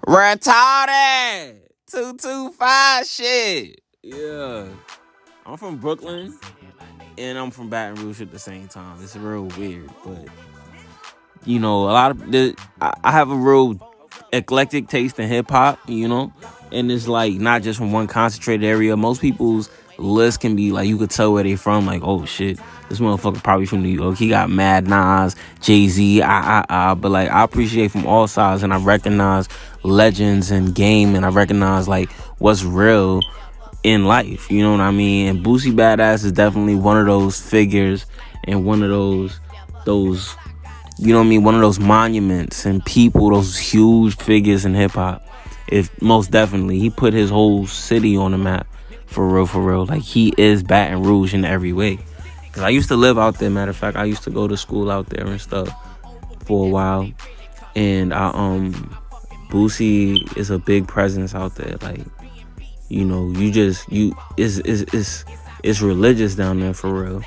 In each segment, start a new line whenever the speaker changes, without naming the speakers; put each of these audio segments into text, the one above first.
Retarded 225 shit. Yeah. I'm from Brooklyn and I'm from Baton Rouge at the same time. It's real weird, but a lot of I have a real eclectic taste in hip hop, and it's like not just from one concentrated area. Most people's list can be like you could tell where they from. Like, oh shit, this motherfucker probably from New York. He got mad Nas, Jay-Z, But like I appreciate from all sides, and I recognize legends and game, and I recognize like what's real in life. You know what I mean? And Boosie Badazz is definitely one of those figures and one of those one of those monuments and people, those huge figures in hip hop. If most definitely, he put his whole city on the map, for real, for real. Like he is Baton Rouge in every way. Cause I used to live out there. Matter of fact, I used to go to school out there and stuff for a while. And Boosie is a big presence out there. Like, it's religious down there for real.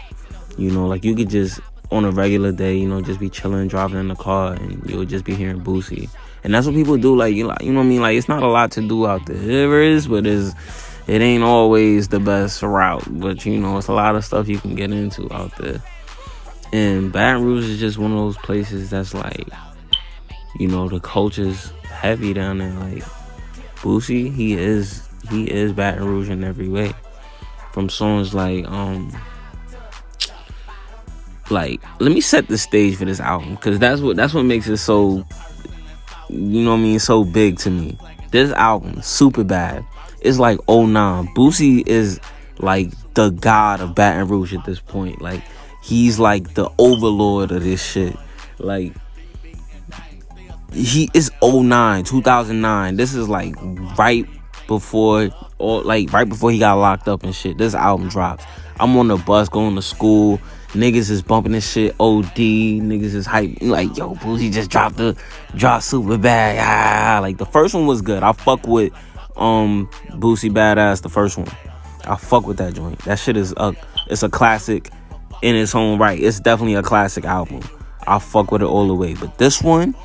Like you could just on a regular day, just be chilling, driving in the car, and you'll just be hearing Boosie. And that's what people do. Like, you know what I mean? Like, it's not a lot to do out there. There is, but it ain't always the best route. But, it's a lot of stuff you can get into out there. And Baton Rouge is just one of those places that's like, the culture's heavy down there. Like, Boosie, he is Baton Rouge in every way. From songs like let me set the stage for this album, because that's what makes it so, so big to me. This album, Superbad, is like '09. Boosie is like the god of Baton Rouge at this point. Like he's like the overlord of this shit. Like he is '09, 2009. This is like right before he got locked up and shit. This album drops. I'm on the bus going to school. Niggas is bumping this shit OD. Niggas is hype. Like, yo, Boosie just dropped Superbad. Like, the first one was good. I fuck with Boosie Badazz, the first one. I fuck with that joint. That shit it's a classic in its own right. It's definitely a classic album. I fuck with it all the way. But this one,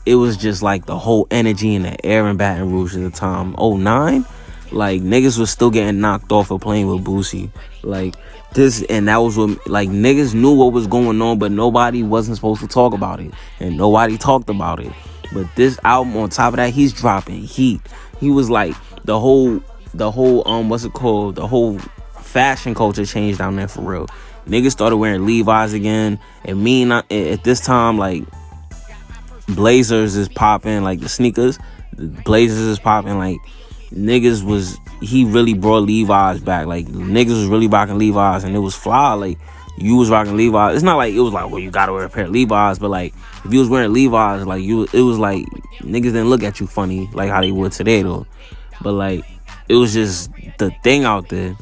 it was just like the whole energy in the air in Baton Rouge at the time. '09, like, niggas was still getting knocked off of playing with Boosie. Like, that was what, like, niggas knew what was going on, but nobody wasn't supposed to talk about it. And nobody talked about it. But this album, on top of that, he's dropping heat. He was like, the whole, what's it called? The whole fashion culture changed down there for real. Niggas started wearing Levi's again. And at this time, like, Blazers is popping, like the sneakers. Blazers is popping, like, he really brought Levi's back. Like, niggas was really rocking Levi's, and it was fly. Like, you was rocking Levi's. It's not like it was like, well, you gotta wear a pair of Levi's, but like, if you was wearing Levi's, like, it was like niggas didn't look at you funny like how they would today though. But like, it was just the thing out there.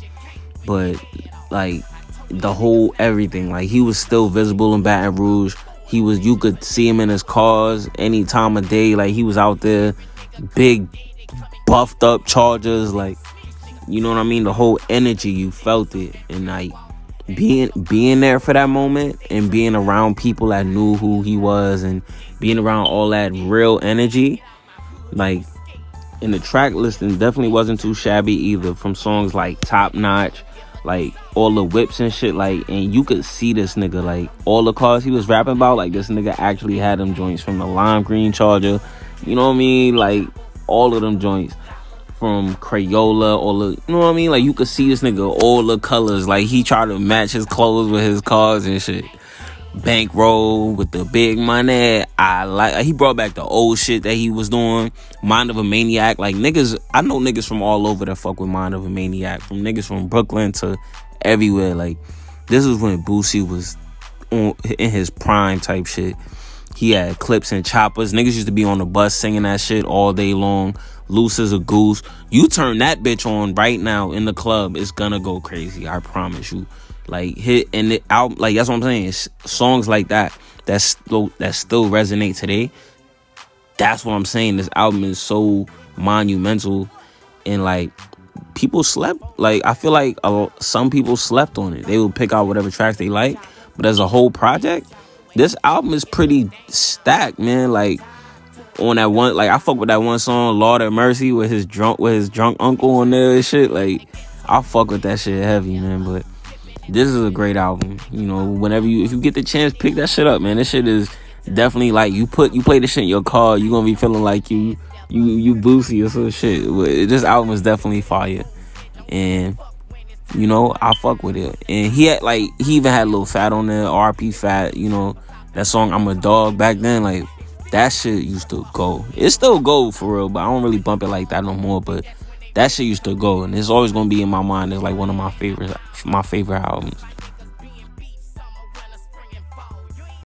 But like, the whole everything, like, he was still visible in Baton Rouge. You could see him in his cars any time of day. Like, he was out there, big buffed up Chargers, like, you know what I mean? The whole energy, you felt it. And like, being there for that moment and being around people that knew who he was and being around all that real energy, like, and the track listing definitely wasn't too shabby either. From songs like Top Notch, like all the whips and shit, like, and you could see this nigga, like, all the cars he was rapping about, like, this nigga actually had them joints from the lime green Charger, you know what I mean? Like, all of them joints from Crayola, all the, you know what I mean? Like, you could see this nigga all the colors. Like, he tried to match his clothes with his cars and shit. Bankroll with the big money. He brought back the old shit that he was doing. Mind of a Maniac. Like, niggas, I know niggas from all over that fuck with Mind of a Maniac. From niggas from Brooklyn to everywhere. Like, this was when Boosie was in his prime type shit. He had Clips and Choppers. Niggas used to be on the bus singing that shit all day long. Loose as a goose. You turn that bitch on right now in the club, it's gonna go crazy. I promise you. Like, hit and it out. Like, that's what I'm saying. Songs like that still resonate today. That's what I'm saying. This album is so monumental, and like, people slept. Like, I feel like some people slept on it. They would pick out whatever tracks they like, but as a whole project, this album is pretty stacked, man. Like, on that one, like, I fuck with that one song, Lord have Mercy, with his drunk uncle on there and shit. Like, I fuck with that shit heavy, man. But this is a great album. You know, if you get the chance, pick that shit up, man. This shit is definitely like, you play this shit in your car, you gonna be feeling like you Boosie or some shit. This album is definitely fire, and you know, I fuck with it. And he even had a little Fat on there, RP Fat. You know, that song I'm a Dog back then, like, that shit used to go. It still go for real, but I don't really bump it like that no more. But that shit used to go, and it's always gonna be in my mind as like one of my favorite albums.